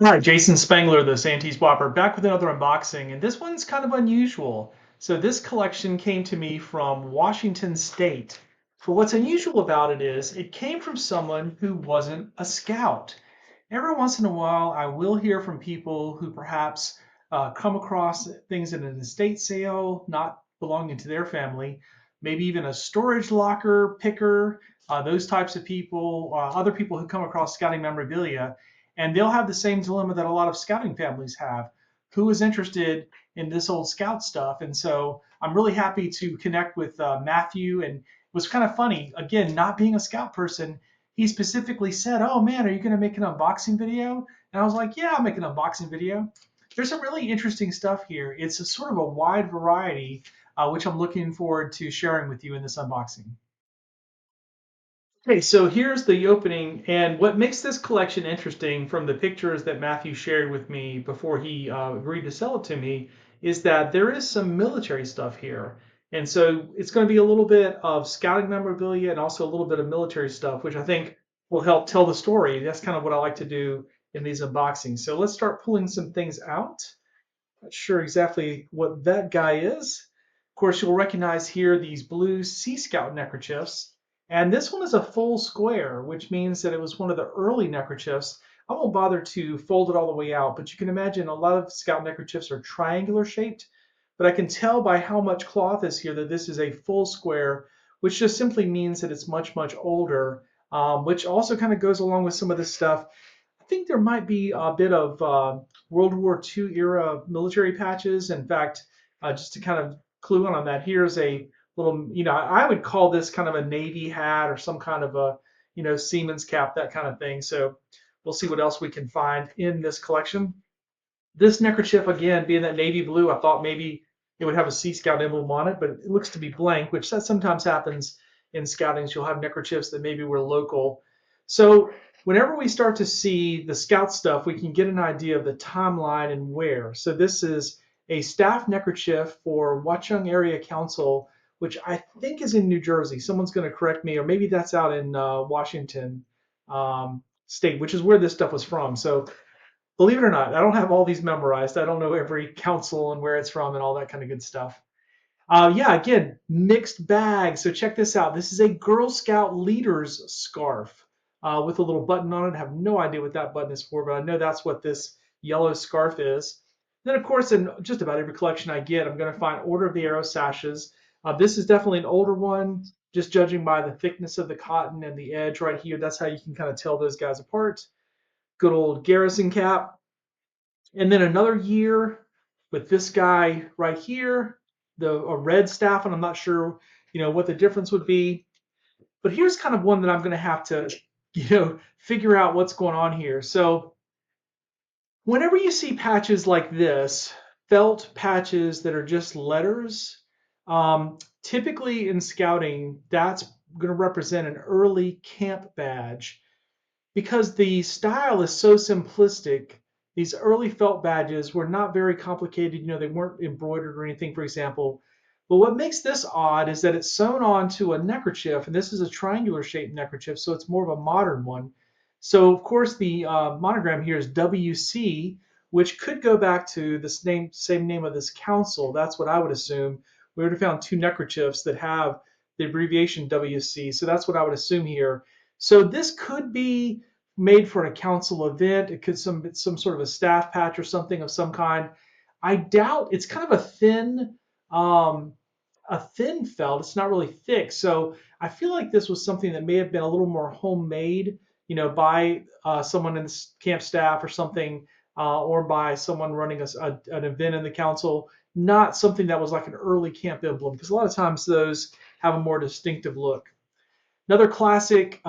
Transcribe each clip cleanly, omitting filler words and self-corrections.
Hi, Jason Spangler, the SanteeSwapper, back with another unboxing, and this one's kind of unusual. So this collection came to me from Washington State. But what's unusual about it is it came from someone who wasn't a scout. Every once in a while, I will hear from people who perhaps come across things in an estate sale, not belonging to their family, maybe even a storage locker picker, those types of people, other people who come across scouting memorabilia, and they'll have the same dilemma that a lot of scouting families have. Who is interested in this old scout stuff? And so I'm really happy to connect with Matthew. And it was kind of funny, again, not being a scout person, he specifically said, "Oh man, are you going to make an unboxing video?" And I was like, "Yeah, I'll make an unboxing video." There's some really interesting stuff here. It's a sort of a wide variety, which I'm looking forward to sharing with you in this unboxing. Okay, so here's the opening, and what makes this collection interesting from the pictures that Matthew shared with me before he agreed to sell it to me is that there is some military stuff here. And so it's going to be a little bit of scouting memorabilia and also a little bit of military stuff, which I think will help tell the story. That's kind of what I like to do in these unboxings. So let's start pulling some things out. Not sure exactly what that guy is. Of course, you'll recognize here these blue Sea Scout neckerchiefs. And this one is a full square, which means that it was one of the early neckerchiefs. I won't bother to fold it all the way out, but you can imagine a lot of Scout neckerchiefs are triangular shaped. But I can tell by how much cloth is here that this is a full square, which just simply means that it's much, much older, which also kind of goes along with some of this stuff. I think there might be a bit of World War II era military patches. In fact, just to kind of clue in on that, here's a little, I would call this kind of a Navy hat or some kind of a, seaman's cap, that kind of thing. So we'll see what else we can find in this collection. This neckerchief, again, being that navy blue, I thought maybe it would have a Sea Scout emblem on it, but it looks to be blank, which that sometimes happens in scoutings. You'll have neckerchiefs that maybe were local. So whenever we start to see the scout stuff, we can get an idea of the timeline and where. So this is a staff neckerchief for Watchung Area Council, which I think is in New Jersey. Someone's going to correct me, or maybe that's out in Washington State, which is where this stuff was from. So believe it or not, I don't have all these memorized. I don't know every council and where it's from and all that kind of good stuff. Yeah, again, mixed bag. So check this out. This is a Girl Scout leader's scarf with a little button on it. I have no idea what that button is for, but I know that's what this yellow scarf is. Then, of course, in just about every collection I get, I'm going to find Order of the Arrow sashes. This is definitely an older one, just judging by the thickness of the cotton and the edge right here. That's how you can kind of tell those guys apart. Good old Garrison cap. And then another year with this guy right here, a red staff, and I'm not sure, what the difference would be. But here's kind of one that I'm going to have to, figure out what's going on here. So whenever you see patches like this, felt patches that are just letters, typically in scouting, that's going to represent an early camp badge because the style is so simplistic. These early felt badges were not very complicated. They weren't embroidered or anything, for example. But what makes this odd is that it's sewn onto a neckerchief, and this is a triangular shaped neckerchief, so it's more of a modern one. So, of course, the monogram here is WC, which could go back to the same name of this council. That's what I would assume. We would have found two neckerchiefs that have the abbreviation WC, so that's what I would assume here. So this could be made for a council event. It could some sort of a staff patch or something of some kind. I doubt it's kind of um, a thin felt. It's not really thick, so I feel like this was something that may have been a little more homemade, by someone in the camp staff or something, or by someone running an event in the council. Not something that was like an early camp emblem, because a lot of times those have a more distinctive look. Another classic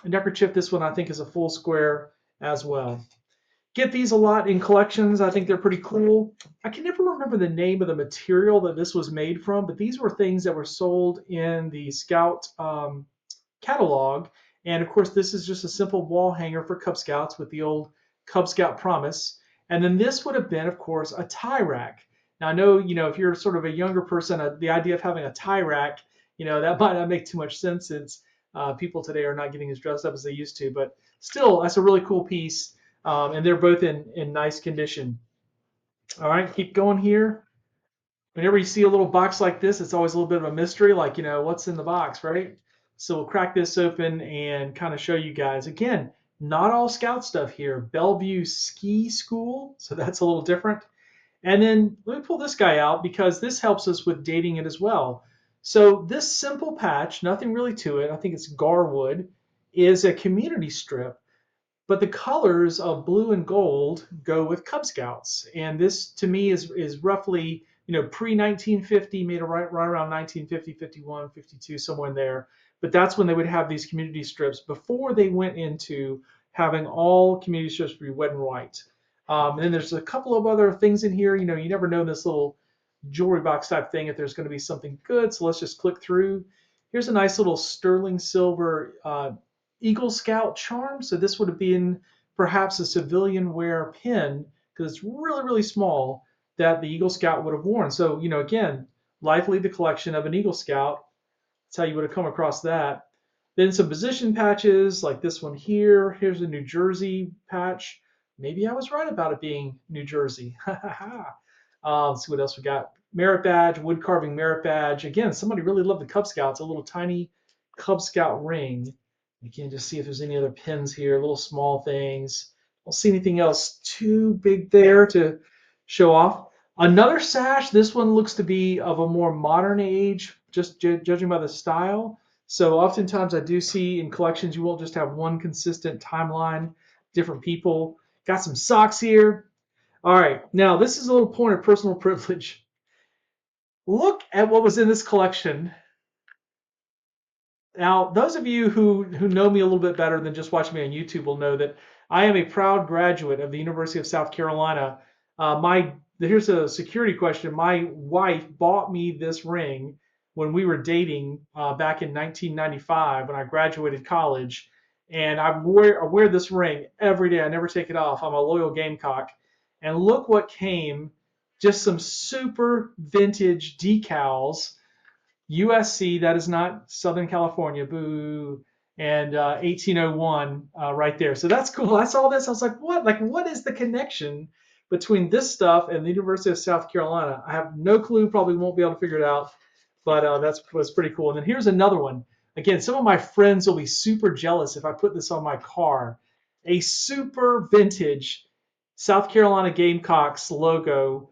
neckerchief. This one I think is a full square as well. Get these a lot in collections. I think they're pretty cool. I can never remember the name of the material that this was made from, but these were things that were sold in the Scout catalog. And of course, this is just a simple wall hanger for Cub Scouts with the old Cub Scout promise. And then this would have been, of course, a tie rack. Now, I know, if you're sort of a younger person, the idea of having a tie rack, that might not make too much sense since people today are not getting as dressed up as they used to. But still, that's a really cool piece. And they're both in nice condition. All right, keep going here. Whenever you see a little box like this, it's always a little bit of a mystery, like, what's in the box, right? So we'll crack this open and kind of show you guys. Again, not all Scout stuff here. Bellevue Ski School, so that's a little different. And then let me pull this guy out because this helps us with dating it as well. So this simple patch, nothing really to it, I think it's Garwood, is a community strip, but the colors of blue and gold go with Cub Scouts. And this to me is roughly, pre 1950, made right around 1950, 51, 52, somewhere in there. But that's when they would have these community strips before they went into having all community strips be red and white. And then there's a couple of other things in here. You never know in this little jewelry box type thing if there's going to be something good. So let's just click through. Here's a nice little sterling silver Eagle Scout charm. So this would have been perhaps a civilian wear pin because it's really, really small that the Eagle Scout would have worn. So, again, likely the collection of an Eagle Scout. That's how you would have come across that. Then some position patches like this one here. Here's a New Jersey patch. Maybe I was right about it being New Jersey. Let's see what else we got. Merit badge, wood carving merit badge. Again, somebody really loved the Cub Scouts. A little tiny Cub Scout ring. Again, just see if there's any other pins here, little small things. Don't see anything else too big there to show off. Another sash. This one looks to be of a more modern age, just judging by the style. So oftentimes I do see in collections you won't just have one consistent timeline, different people. Got some socks here. All right, now this is a little point of personal privilege. Look at what was in this collection. Now, those of you who know me a little bit better than just watching me on YouTube will know that I am a proud graduate of the University of South Carolina. Here's a security question. My wife bought me this ring when we were dating back in 1995 when I graduated college, and I wear this ring every day. I never take it off. I'm a loyal Gamecock, and look what came: just some super vintage decals. USC, that is not Southern California, boo, and 1801 right there. So that's cool. I saw this. I was like, what? Like, what is the connection between this stuff and the University of South Carolina? I have no clue. Probably won't be able to figure it out, but was pretty cool. And then here's another one. Again, some of my friends will be super jealous if I put this on my car. A super vintage South Carolina Gamecocks logo,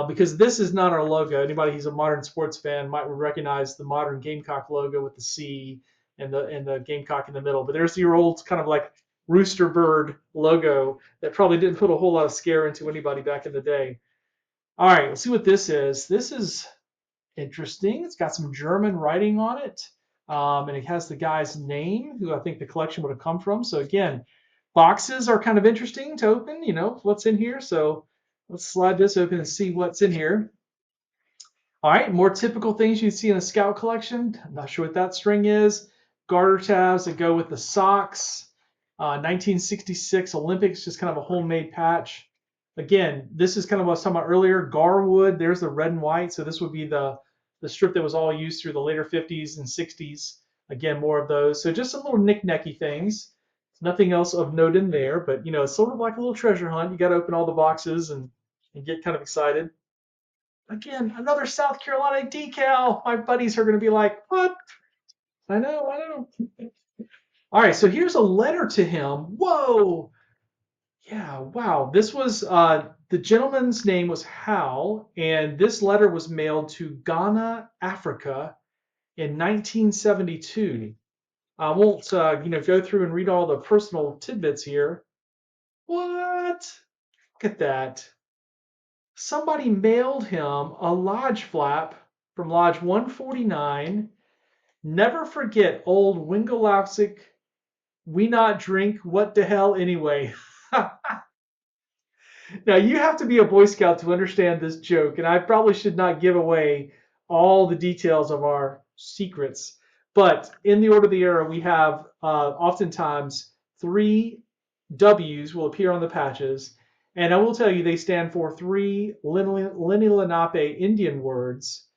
because this is not our logo. Anybody who's a modern sports fan might recognize the modern Gamecock logo with the C and the Gamecock in the middle. But there's your old kind of like rooster bird logo that probably didn't put a whole lot of scare into anybody back in the day. All right, let's see what this is. This is interesting. It's got some German writing on it, and it has the guy's name, who I think the collection would have come from. So again, boxes are kind of interesting to open. What's in here. So let's slide this open and see what's in here. All right, more typical things you see in a Scout collection. I'm not sure what that string is. Garter tabs that go with the socks. 1966 Olympics, just kind of a homemade patch. Again, this is kind of what I was talking about earlier. Garwood, there's the red and white. So this would be the strip that was all used through the later 50s and 60s. Again, more of those. So just some little knick-knacky things. Nothing else of note in there, but it's sort of like a little treasure hunt. You got to open all the boxes and get kind of excited. Again, another South Carolina decal. My buddies are going to be like, what? I know. All right, so here's a letter to him. Whoa. Yeah, wow. This was the gentleman's name was Hal, and this letter was mailed to Ghana, Africa in 1972. I won't go through and read all the personal tidbits here. What? Look at that. Somebody mailed him a lodge flap from Lodge 149. Never forget old Wingalopsic, we not drink, what the hell anyway. Now, you have to be a Boy Scout to understand this joke, and I probably should not give away all the details of our secrets. But in the Order of the Arrow, we have oftentimes 3 W's will appear on the patches, and I will tell you they stand for 3 Lenape Indian words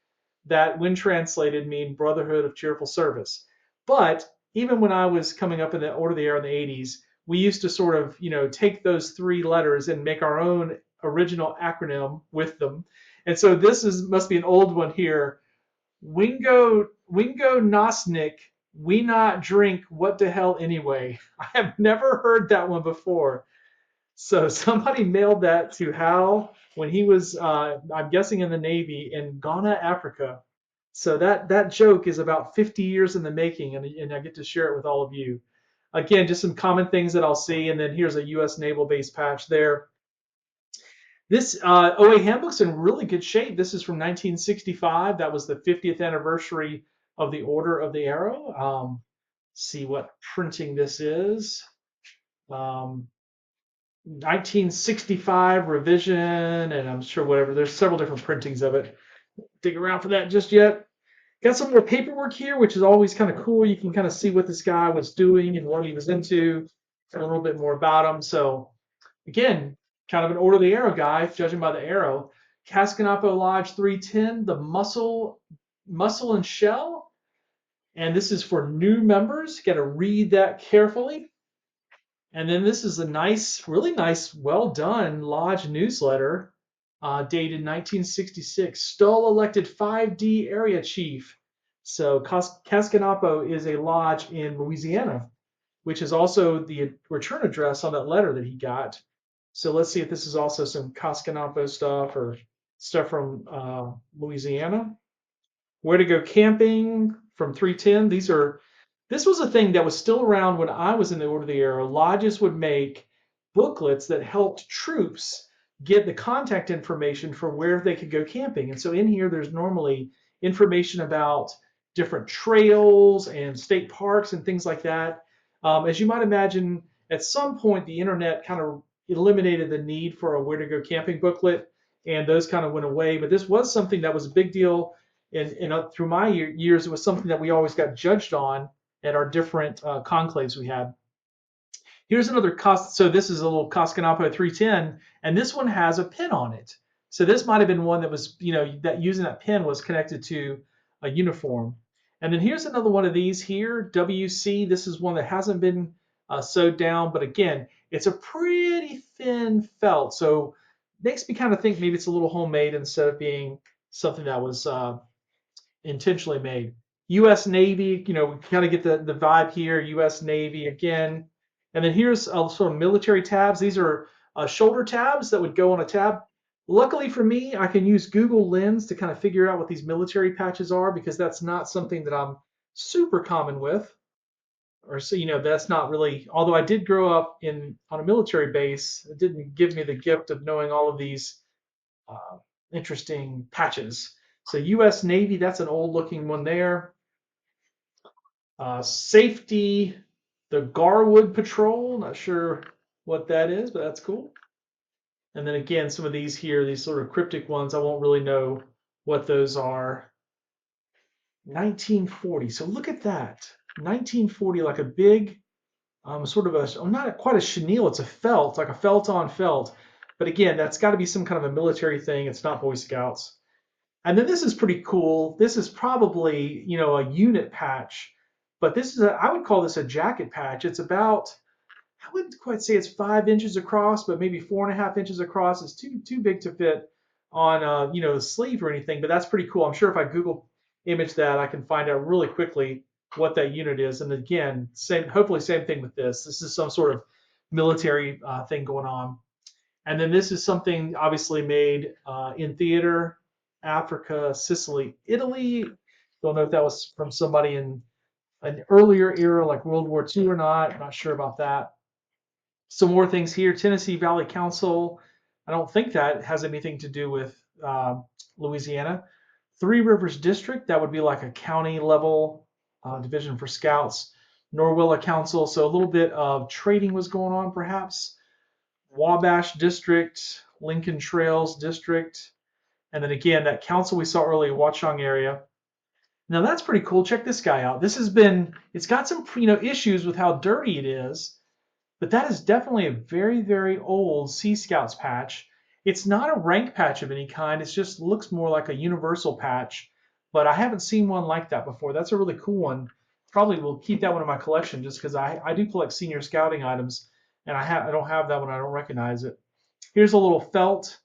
that, when translated, mean Brotherhood of Cheerful Service. But even when I was coming up in the Order of the Arrow in the 80s, we used to sort of, take those three letters and make our own original acronym with them. And so this must be an old one here. Wingo Nosnik, we not drink, what the hell anyway? I have never heard that one before. So somebody mailed that to Hal when he was, I'm guessing, in the Navy in Ghana, Africa. So that joke is about 50 years in the making, and I get to share it with all of you. Again, just some common things that I'll see, and then here's a U.S. naval base patch there. This OA handbook's in really good shape. This is from 1965. That was the 50th anniversary of the Order of the Arrow. See what printing this is. 1965 revision, and I'm sure whatever. There's several different printings of it. Dig around for that just yet. Got some more paperwork here, which is always kind of cool. You can kind of see what this guy was doing and what he was into, and a little bit more about him. So again, kind of an Order of the Arrow guy, judging by the arrow. Cascanapo Lodge 310, the muscle and shell. And this is for new members. Got to read that carefully. And then this is a nice, really nice, well done Lodge newsletter dated 1966. Stoll elected 5D area chief. So Cascanapo is a lodge in Louisiana, which is also the return address on that letter that he got. So let's see if this is also some Cascanapo stuff or stuff from Louisiana. Where to go camping from 310. This was a thing that was still around when I was in the Order of the Arrow. Lodges would make booklets that helped troops get the contact information for where they could go camping. And so in here, there's normally information about different trails and state parks and things like that. As you might imagine, at some point, the internet kind of eliminated the need for a where to go camping booklet, and those kind of went away. But this was something that was a big deal. And through my years, it was something that we always got judged on at our different conclaves we had. Here's another cost. So this is a little Cascanapo 310, and this one has a pin on it. So this might have been one that was, that using that pin was connected to a uniform. And then here's another one of these here, WC. This is one that hasn't been sewed down, but again, it's a pretty thin felt. So makes me kind of think maybe it's a little homemade instead of being something that was intentionally made. U.S. Navy, we kind of get the vibe here. U.S. Navy again, and then here's sort of military tabs. These are shoulder tabs that would go on a tab. Luckily for me, I can use Google Lens to kind of figure out what these military patches are because that's not something that I'm super common with, or so that's not really. Although I did grow up on a military base, it didn't give me the gift of knowing all of these interesting patches. So U.S. Navy, that's an old looking one there. Safety, the Garwood Patrol, not sure what that is, but that's cool. And then again, some of these here, these sort of cryptic ones, I won't really know what those are. 1940, so look at that. 1940, like a big, sort of not quite a chenille, it's a felt, like a felt on felt. But again, that's got to be some kind of a military thing. It's not Boy Scouts. And then this is pretty cool. This is probably, a unit patch, but I would call this a jacket patch. It's about, I wouldn't quite say it's 5 inches across, but maybe 4.5 inches across. It's too big to fit on, the sleeve or anything, but that's pretty cool. I'm sure if I Google image that, I can find out really quickly what that unit is. And again, hopefully same thing with this. This is some sort of military thing going on. And then this is something obviously made in theater, Africa, Sicily, Italy. Don't know if that was from somebody in an earlier era like World War II or not. I'm not sure about that. Some more things here. Tennessee Valley Council. I don't think that has anything to do with Louisiana. Three Rivers District. That would be like a county level division for Scouts. Norwilla Council. So a little bit of trading was going on perhaps. Wabash District. Lincoln Trails District. And then again, that council we saw earlier, Watchung area. Now that's pretty cool. Check this guy out. It's got some, issues with how dirty it is, but that is definitely a very, very old Sea Scouts patch. It's not a rank patch of any kind. It just looks more like a universal patch, but I haven't seen one like that before. That's a really cool one. Probably will keep that one in my collection just because I do collect senior scouting items. and I don't have that one. I don't recognize it. Here's a little felt.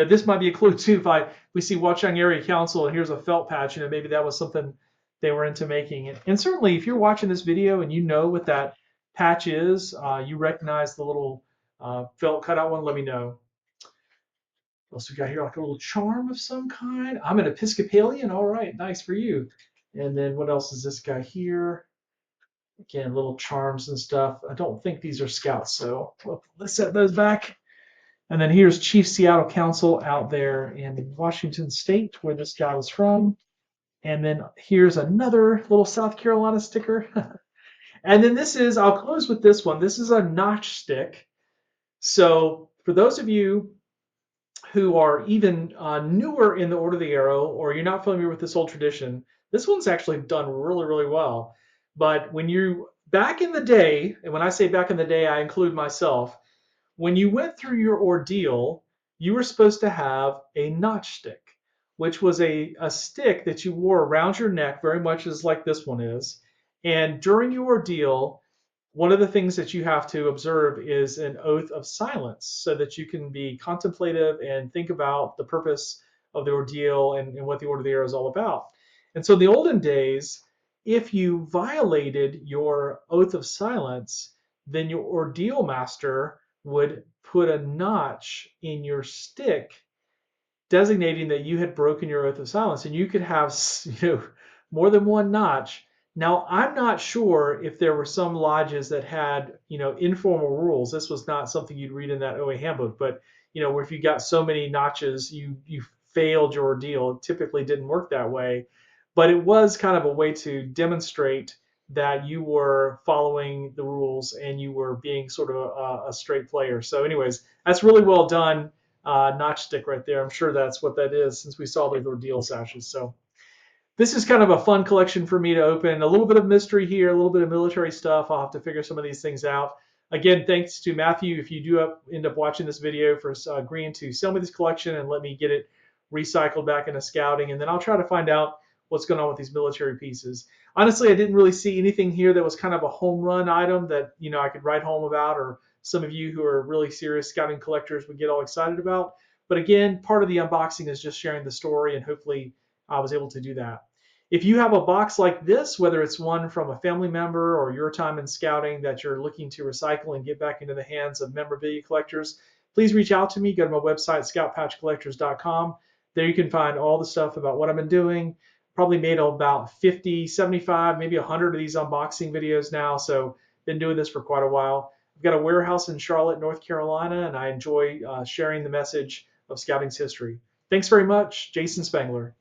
This might be a clue too. If we see Watchung Area Council and here's a felt patch, maybe that was something they were into making. And certainly, if you're watching this video and you know what that patch is, you recognize the little felt cutout one, let me know. What else we got here? Like a little charm of some kind. I'm an Episcopalian. All right, nice for you. And then what else is this guy here? Again, little charms and stuff. I don't think these are scouts, so let's set those back. And then here's Chief Seattle Council out there in Washington State, where this guy was from. And then here's another little South Carolina sticker. And then I'll close with this one. This is a notch stick. So for those of you who are even newer in the Order of the Arrow, or you're not familiar with this old tradition, this one's actually done really, really well. But back in the day, and when I say back in the day, I include myself, when you went through your ordeal, you were supposed to have a notch stick, which was a stick that you wore around your neck, very much as like this one is. And during your ordeal, one of the things that you have to observe is an oath of silence so that you can be contemplative and think about the purpose of the ordeal and what the Order of the Arrow is all about. And so in the olden days, if you violated your oath of silence, then your ordeal master would put a notch in your stick designating that you had broken your oath of silence, and you could have more than one notch. Now, I'm not sure if there were some lodges that had informal rules. This was not something you'd read in that OA handbook, but where if you got so many notches, you failed your ordeal. It typically didn't work that way, but it was kind of a way to demonstrate that you were following the rules and you were being sort of a straight player. So anyways, that's really well done. Notch stick right there. I'm sure that's what that is since we saw the ordeal sashes. So this is kind of a fun collection for me to open. A little bit of mystery here, a little bit of military stuff. I'll have to figure some of these things out. Again, thanks to Matthew if you do end up watching this video for agreeing to sell me this collection and let me get it recycled back into scouting. And then I'll try to find out what's going on with these military pieces. Honestly, I didn't really see anything here that was kind of a home run item that I could write home about, or some of you who are really serious scouting collectors would get all excited about. But again, part of the unboxing is just sharing the story, and hopefully I was able to do that. If you have a box like this, whether it's one from a family member or your time in scouting that you're looking to recycle and get back into the hands of memorabilia collectors, please reach out to me. Go to my website, scoutpatchcollectors.com. There you can find all the stuff about what I've been doing. Probably made about 50, 75, maybe 100 of these unboxing videos now, so been doing this for quite a while. I've got a warehouse in Charlotte, North Carolina, and I enjoy sharing the message of scouting's history. Thanks very much, Jason Spangler.